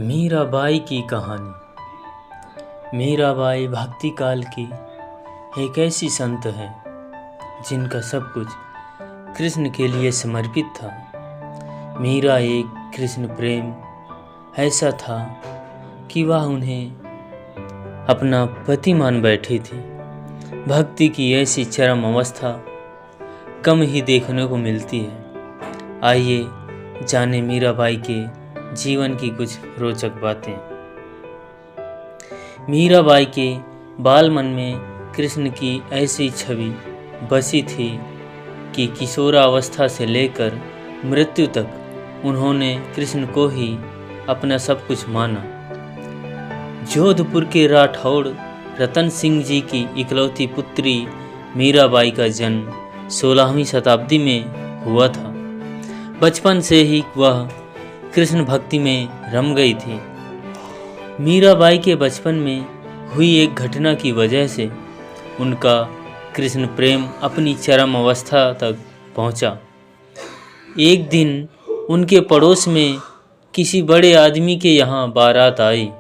मीराबाई की कहानी। मीराबाई भक्ति काल की एक ऐसी संत है जिनका सब कुछ कृष्ण के लिए समर्पित था। मीरा एक कृष्ण प्रेम ऐसा था कि वह उन्हें अपना पति मान बैठी थी। भक्ति की ऐसी चरम अवस्था कम ही देखने को मिलती है। आइए जाने मीराबाई के जीवन की कुछ रोचक बातें। मीराबाई के बाल मन में कृष्ण की ऐसी छवि बसी थी कि किशोरावस्था से लेकर मृत्यु तक उन्होंने कृष्ण को ही अपना सब कुछ माना। जोधपुर के राठौड़ रतन सिंह जी की इकलौती पुत्री मीराबाई का जन्म 16वीं शताब्दी में हुआ था। बचपन से ही वह कृष्ण भक्ति में रम गई थी। मीराबाई के बचपन में हुई एक घटना की वजह से उनका कृष्ण प्रेम अपनी चरम अवस्था तक पहुंचा। एक दिन उनके पड़ोस में किसी बड़े आदमी के यहाँ बारात आई।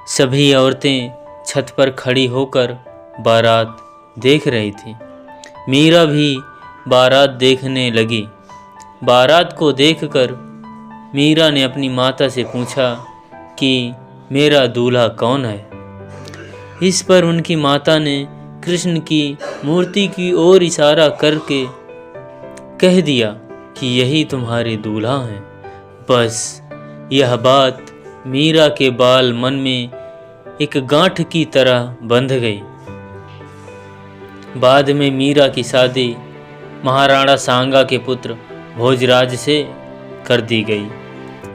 सभी औरतें छत पर खड़ी होकर बारात देख रही थी। मीरा भी बारात देखने लगी। बारात को देखकर मीरा ने अपनी माता से पूछा कि मेरा दूल्हा कौन है। इस पर उनकी माता ने कृष्ण की मूर्ति की ओर इशारा करके कह दिया कि यही तुम्हारे दूल्हा हैं। बस यह बात मीरा के बाल मन में एक गांठ की तरह बंध गई। बाद में मीरा की शादी महाराणा सांगा के पुत्र भोजराज से कर दी गई,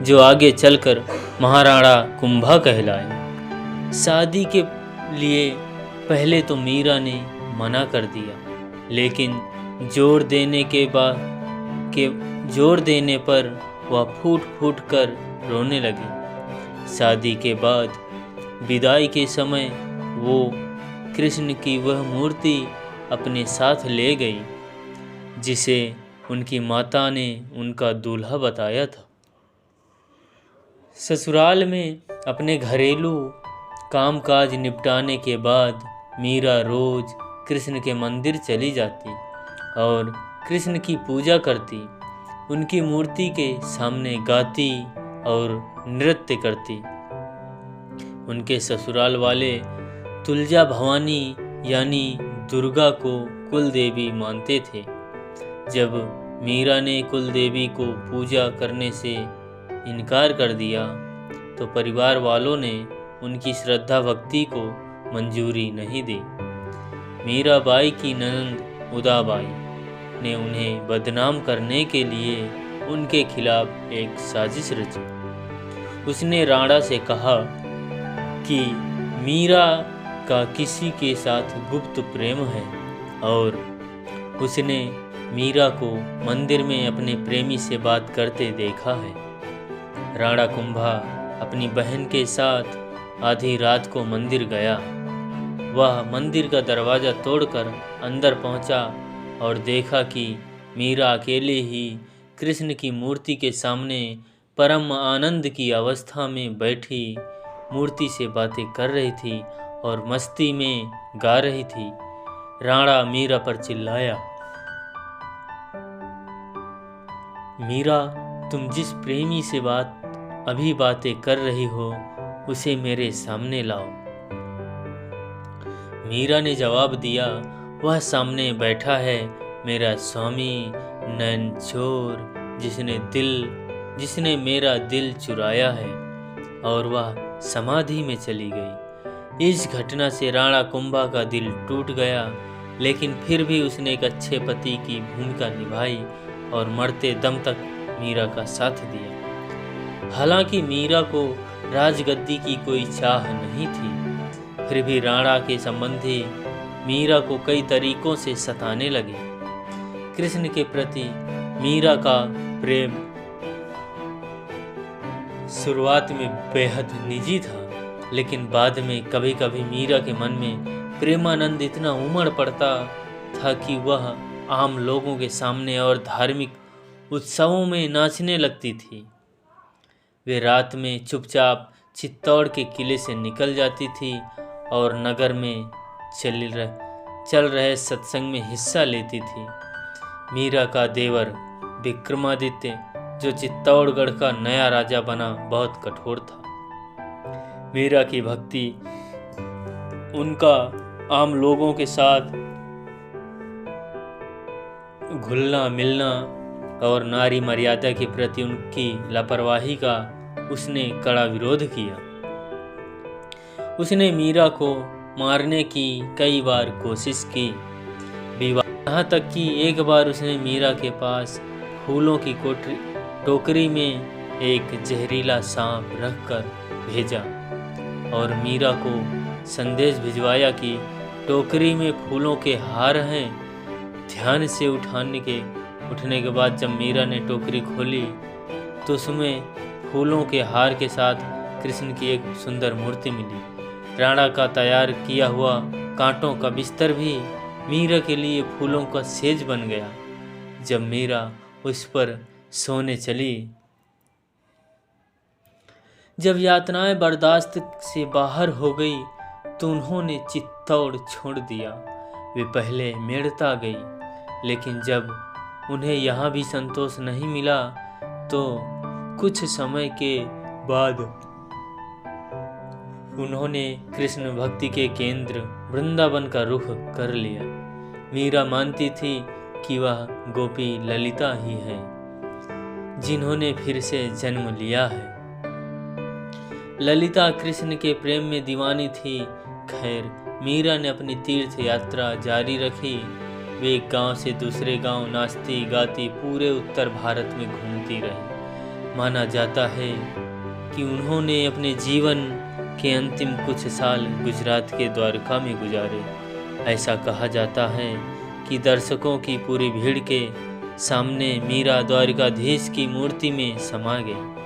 जो आगे चलकर महाराणा कुंभा कहलाए। शादी के लिए पहले तो मीरा ने मना कर दिया, लेकिन जोर देने पर वह फूट फूट कर रोने लगी। शादी के बाद विदाई के समय वो कृष्ण की वह मूर्ति अपने साथ ले गई जिसे उनकी माता ने उनका दूल्हा बताया था। ससुराल में अपने घरेलू कामकाज निपटाने के बाद मीरा रोज कृष्ण के मंदिर चली जाती और कृष्ण की पूजा करती, उनकी मूर्ति के सामने गाती और नृत्य करती। उनके ससुराल वाले तुलजा भवानी यानी दुर्गा को कुल देवी मानते थे। जब मीरा ने कुल देवी को पूजा करने से इनकार कर दिया तो परिवार वालों ने उनकी श्रद्धा भक्ति को मंजूरी नहीं दी। मीराबाई की ननंद उदाबाई ने उन्हें बदनाम करने के लिए उनके खिलाफ एक साजिश रची। उसने राणा से कहा कि मीरा का किसी के साथ गुप्त प्रेम है और उसने मीरा को मंदिर में अपने प्रेमी से बात करते देखा है। राणा कुंभा अपनी बहन के साथ आधी रात को मंदिर गया। वह मंदिर का दरवाज़ा तोड़कर अंदर पहुंचा और देखा कि मीरा अकेले ही कृष्ण की मूर्ति के सामने परम आनंद की अवस्था में बैठी मूर्ति से बातें कर रही थी और मस्ती में गा रही थी। राणा मीरा पर चिल्लाया, मीरा, तुम जिस प्रेमी से अभी बातें कर रही हो उसे मेरे सामने लाओ। मीरा ने जवाब दिया, वह सामने बैठा है मेरा स्वामी नैनचोर जिसने मेरा दिल चुराया है। और वह समाधि में चली गई। इस घटना से राणा कुंभा का दिल टूट गया, लेकिन फिर भी उसने एक अच्छे पति की भूमिका निभाई और मरते दम तक मीरा का साथ दिया। हालांकि मीरा को राजगद्दी की कोई चाह नहीं थी, फिर भी राणा के संबंधी मीरा को कई तरीकों से सताने लगे। कृष्ण के प्रति मीरा का प्रेम शुरुआत में बेहद निजी था, लेकिन बाद में कभी कभी मीरा के मन में प्रेमानंद इतना उमड़ पड़ता था कि वह आम लोगों के सामने और धार्मिक उत्सवों में नाचने लगती थी। वे रात में चुपचाप चित्तौड़ के किले से निकल जाती थी और नगर में चल रहे सत्संग में हिस्सा लेती थी। मीरा का देवर विक्रमादित्य, जो चित्तौड़गढ़ का नया राजा बना, बहुत कठोर था। मीरा की भक्ति, उनका आम लोगों के साथ घुलना मिलना और नारी मर्यादा के प्रति उनकी लापरवाही का उसने कड़ा विरोध किया। उसने मीरा को मारने की कई बार कोशिश की, यहाँ तक कि एक बार उसने मीरा के पास फूलों की टोकरी में एक जहरीला सांप रखकर भेजा और मीरा को संदेश भिजवाया कि टोकरी में फूलों के हार हैं। ध्यान से उठने के बाद जब मीरा ने टोकरी खोली तो उसमें फूलों के हार के साथ कृष्ण की एक सुंदर मूर्ति मिली। राणा का तैयार किया हुआ कांटों का बिस्तर भी मीरा के लिए फूलों का सेज बन गया। जब मीरा उस पर सोने चली, जब यातनाएं बर्दाश्त से बाहर हो गई तो उन्होंने चित्तौड़ छोड़ दिया। वे पहले मेड़ता गई, लेकिन जब उन्हें यहाँ भी संतोष नहीं मिला तो कुछ समय के बाद उन्होंने कृष्ण भक्ति के केंद्र वृंदावन का रुख कर लिया। मीरा मानती थी कि वह गोपी ललिता ही है, जिन्होंने फिर से जन्म लिया है। ललिता कृष्ण के प्रेम में दीवानी थी। खैर, मीरा ने अपनी तीर्थ यात्रा जारी रखी। वे एक गांव से दूसरे गांव नाचती गाती पूरे उत्तर भारत में घूमती रही। माना जाता है कि उन्होंने अपने जीवन के अंतिम कुछ साल गुजरात के द्वारका में गुजारे। ऐसा कहा जाता है कि दर्शकों की पूरी भीड़ के सामने मीरा द्वारकाधीश की मूर्ति में समा गई।